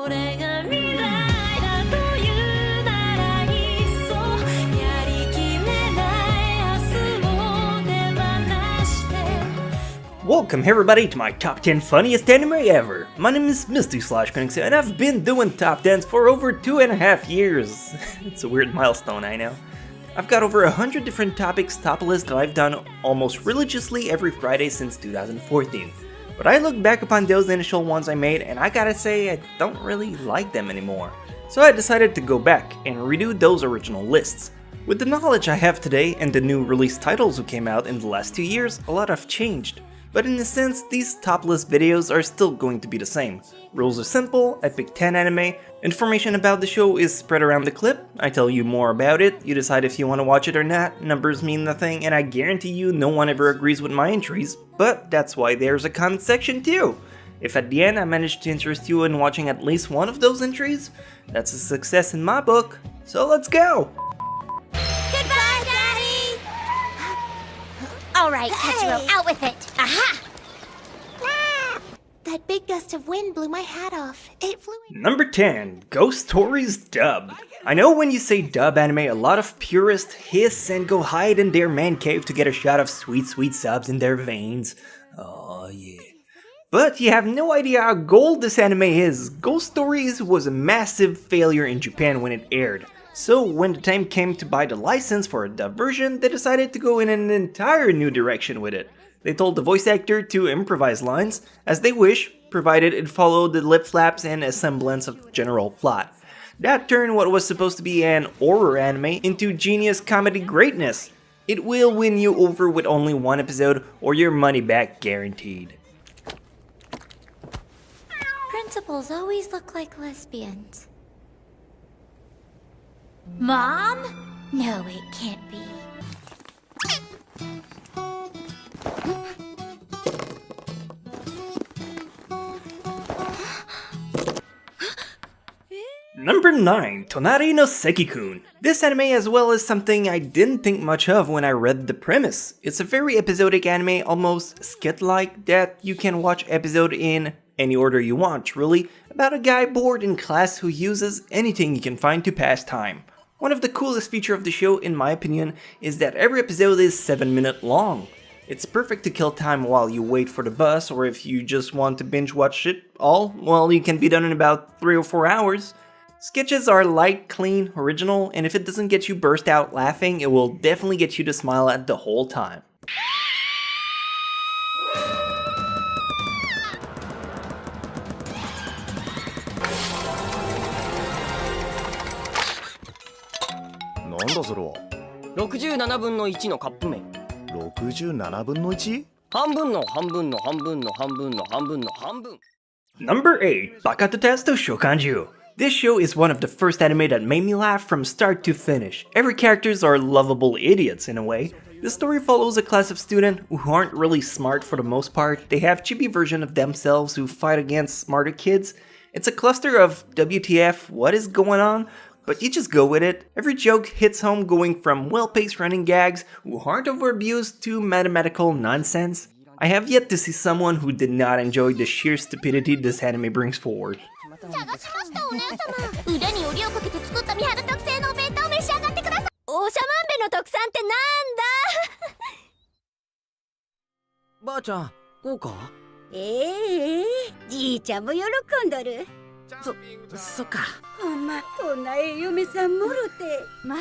れが未来だというならいっそやりきれない明日を手放して Welcome everybody to my top 10 funniest anime ever. My name is Misty/Phoenix and I've been doing top 10s for over 2.5 years. It's a weird milestone, I know. I've got over 100 different topics top list that I've done almost religiously every Friday since 2014. But I look back upon those initial ones I made and I gotta say I don't really like them anymore. So I decided to go back and redo those original lists. With the knowledge I have today and the new release titles who came out in the last 2 years, a lot have changed. But in a sense, these top list videos are still going to be the same. Rules are simple, I pick 10 anime, information about the show is spread around the clip, I tell you more about it, you decide if you want to watch it or not, numbers mean nothing, and I guarantee you no one ever agrees with my entries, but that's why there's a comment section too! If at the end I manage to interest you in watching at least one of those entries, that's a success in my book, so let's go! Goodbye, Daddy! Alright, Ketchero, out with it! Aha! That big gust of wind blew my hat off. It flew in. Number 10. Ghost Stories Dub. I know when you say dub anime, a lot of purists hiss and go hide in their man cave to get a shot of sweet subs in their veins. Oh yeah. But you have no idea how gold this anime is. Ghost Stories was a massive failure in Japan when it aired. So when the time came to buy the license for a dub version, they decided to go in an entire new direction with it. They told the voice actor to improvise lines as they wish, provided it followed the lip flaps and a semblance of general plot. That turned what was supposed to be an horror anime into genius comedy greatness. It will win you over with only one episode or your money back guaranteed. Principals always look like lesbians. Mom? No, it can't be. Number 9. Tonari no Seki-kun. This anime as well is something I didn't think much of when I read the premise. It's a very episodic anime, almost skit-like, that you can watch episode in any order you want, really, about a guy bored in class who uses anything he can find to pass time. One of the coolest features of the show, in my opinion, is that every episode is 7 minutes long. It's perfect to kill time while you wait for the bus, or if you just want to binge watch it all, well, you can be done in about 3 or 4 hours. Sketches are light, clean, original, and if it doesn't get you burst out laughing, it will definitely get you to smile at the whole time. Nandaそれは67分の1のカップ麺67分の 1? 半分の半分の半分の半分の半分の半分 Number 8. Bakata Testo Shokanju. This show is one of the first anime that made me laugh from start to finish. Every characters are lovable idiots in a way. The story follows a class of students who aren't really smart for the most part. They have chibi version of themselves who fight against smarter kids. It's a cluster of WTF, what is going on? But you just go with it. Every joke hits home, going from well-paced running gags who aren't over-abused to mathematical nonsense. I have yet to see someone who did not enjoy the sheer stupidity this anime brings forward. 探しましたお姉様。腕によりをかけて作った三原特製のお弁当を召し上がってください。おしゃまんべの特産ってなんだばあちゃんこうかじいちゃんも喜んどる。そっかほんまこんなええ嫁さんもろてまあ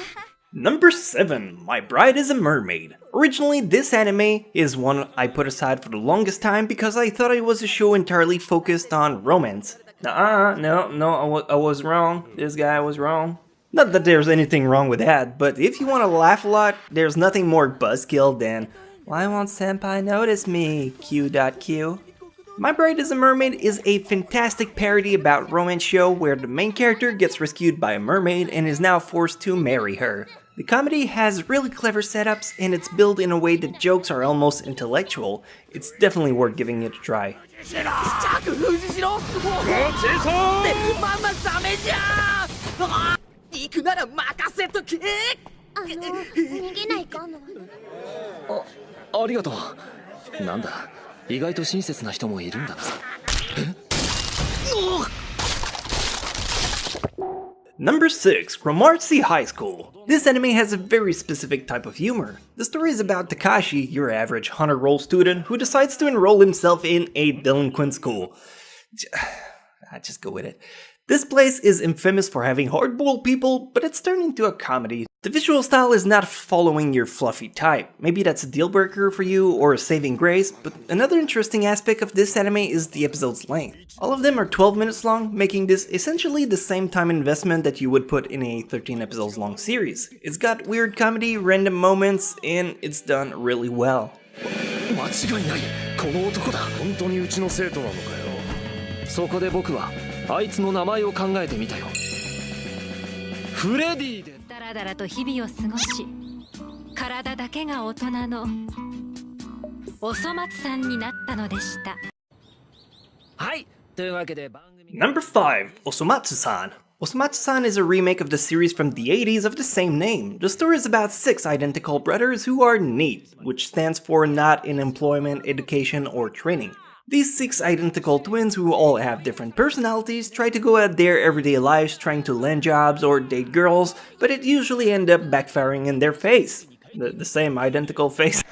Number 7. My Bride is a Mermaid. Originally, this anime is one I put aside for the longest time because I thought it was a show entirely focused on romance. No, I was wrong. This guy was wrong. Not that there's anything wrong with that, but if you want to laugh a lot, there's nothing more buzzkill than, why won't senpai notice me, Q.Q. My Bride is a Mermaid is a fantastic parody about romance show where the main character gets rescued by a mermaid and is now forced to marry her. The comedy has really clever setups and it's built in a way that jokes are almost intellectual. It's definitely worth giving it a try. 着封じしろってママサメじゃ行くなら任せとけ逃げないかな。ありがとう。なんだ、意外と親切な人もいるんだな。Number 6, Cromartie High School. This anime has a very specific type of humor. The story is about Takashi, your average honor roll student, who decides to enroll himself in a delinquent school. Just go with it. This place is infamous for having hard-boiled people, but it's turned into a comedy. The visual style is not following your fluffy type. Maybe that's a deal breaker for you or a saving grace, but another interesting aspect of this anime is the episode's length. All of them are 12 minutes long, making this essentially the same time investment that you would put in a 13 episodes long series. It's got weird comedy, random moments, and it's done really well. 間違いない。この男だ。本当にうちの生徒なのかよ。そこで僕はあいつの名前を考えてみたよ。フレディで。だらだらと日々を過ごし、体だけが大人のおそ松さんになったのでした。はい。というわけで番組。Number 5, Osomatsu-san. Osomatsu-san is a remake of the series from the 80s of the same name. The story is about 6 identical brothers who are NEET, which stands for Not in Employment, Education, or Training. These 6 identical twins who all have different personalities try to go at their everyday lives trying to land jobs or date girls, but it usually ends up backfiring in their face. The same identical face.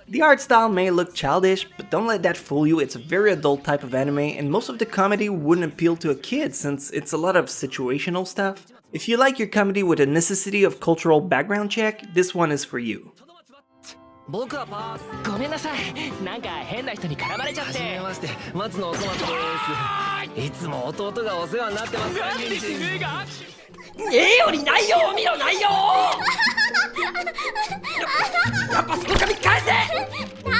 The art style may look childish, but don't let that fool you. It's a very adult type of anime, and most of the comedy wouldn't appeal to a kid since it's a lot of situational stuff. If you like your comedy with a necessity of cultural background check, this one is for you. 僕はパー。ごめんなさい。なんか変な人に絡まれちゃって。はじめまして、松野おそ松です。いつも弟がお世話になってます。なんでてめえがより内容を見ろ内容やっぱその紙返せ。ダメ、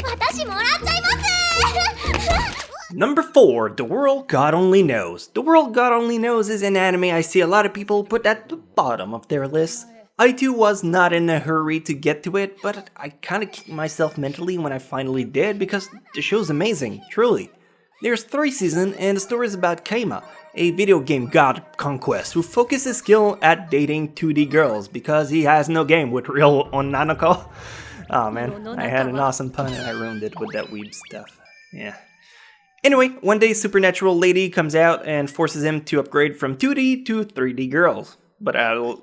私もらっちゃいます。 Number 4, The World God Only Knows. The World God Only Knows is an anime I see a lot of people put at the bottom of their list. I too was not in a hurry to get to it, but I kinda kicked myself mentally when I finally did because the show's amazing, truly. There's 3 seasons and the story is about Keima, a video game god conquest who focuses his skill at dating 2D girls because he has no game with real Onanoko. Oh man, I had an awesome pun and I ruined it with that weeb stuff. Yeah. Anyway, one day Supernatural Lady comes out and forces him to upgrade from 2D to 3D girls. But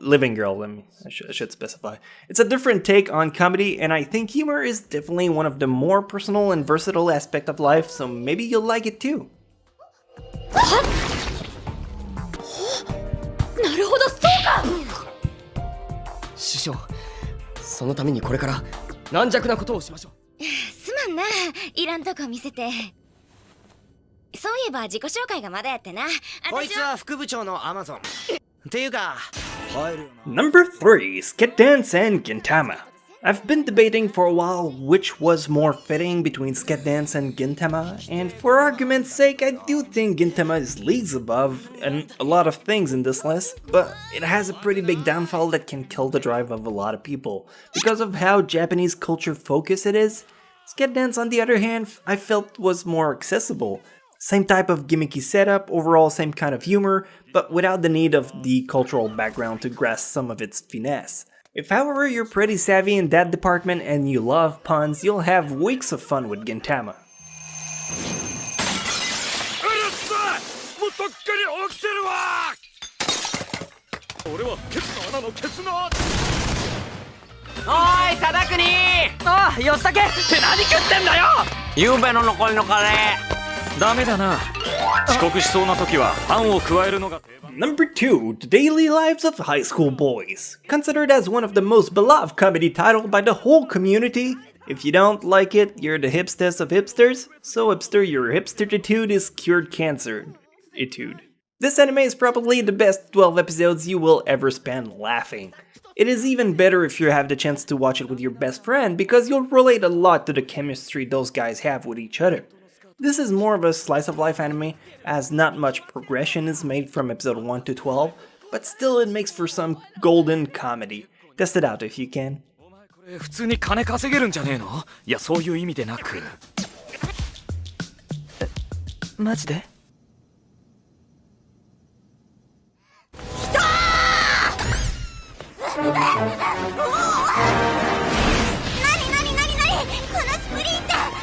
living girl, I should specify. It's a different take on comedy, and I think humor is definitely one of the more personal and versatile aspects of life, so maybe you'll like it too. なるほど、そうか。師匠、そのためにこれから軟弱なことをしましょう。すまんな、いらんとこ見せて。そういえば自己紹介がまだやってな。こいつは副部長のアマゾン。っていうか、Number 3, Skit Dance and Gintama. I've been debating for a while which was more fitting between Skit Dance and Gintama, and for argument's sake, I do think Gintama is leagues above and a lot of things in this list, but it has a pretty big downfall that can kill the drive of a lot of people. Because of how Japanese culture focused it is, Skit Dance on the other hand, I felt was more accessible. Same type of gimmicky setup, overall same kind of humor, but without the need of the cultural background to grasp some of its finesse. If however you're pretty savvy in that department and you love puns, you'll have weeks of fun with Gintama.おい忠国。ああ、よしたけって何食ってんだよ。ゆうべの残りのカレー。ダメだな。遅刻しそうな時はパンを加えるのが定番。Number 2, The Daily Lives of High School Boys. Considered as one of the most beloved comedy titles by the whole community. If you don't like it, you're the hipsters of hipsters. So hipster, your hipsteritude is cured cancer. Etude. This anime is probably the best 12 episodes you will ever spend laughing. It is even better if you have the chance to watch it with your best friend because you'll relate a lot to the chemistry those guys have with each other. This is more of a slice of life anime, as not much progression is made from episode 1 to 12, but still it makes for some golden comedy. Test it out if you can. 普通に金稼げるんじゃねえの？いや、そういう意味でなく。マジで？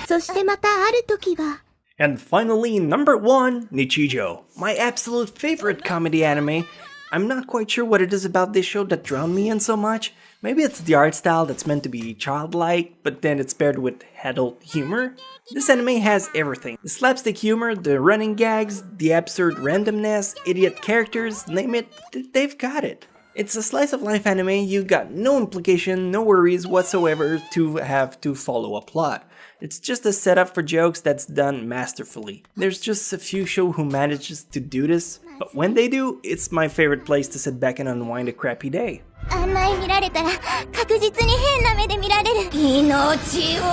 そしてまたある時は。And finally, number 1, Nichijou, my absolute favorite comedy anime. I'm not quite sure what it is about this show that drawn me in so much. Maybe it's the art style that's meant to be childlike, but then it's paired with adult humor. This anime has everything. The slapstick humor, the running gags, the absurd randomness, idiot characters, name it, they've got it. It's a slice of life anime. You got no implication, no worries whatsoever to have to follow a plot. It's just a setup for jokes that's done masterfully. There's just a few shows who manages to do this, but when they do, it's my favorite place to sit back and unwind a crappy day. あんな見られたら確実に変な目で見られる命を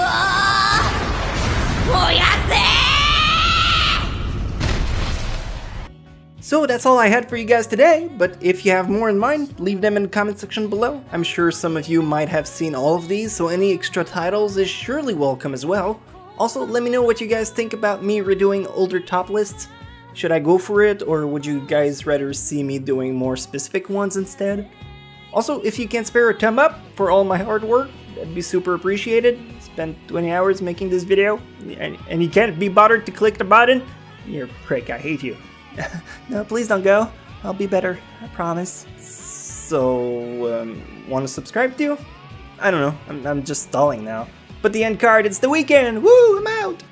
燃やせ So that's all I had for you guys today, but if you have more in mind, leave them in the comment section below. I'm sure some of you might have seen all of these, so any extra titles is surely welcome as well. Also, let me know what you guys think about me redoing older top lists. Should I go for it, or would you guys rather see me doing more specific ones instead? Also, if you can spare a thumb up for all my hard work, that'd be super appreciated. Spent 20 hours making this video, and you can't be bothered to click the button? You're a prick, I hate you. No, please don't go. I'll be better, I promise. So, want to subscribe to? I don't know, I'm just stalling now. But the end card, it's the weekend! Woo, I'm out!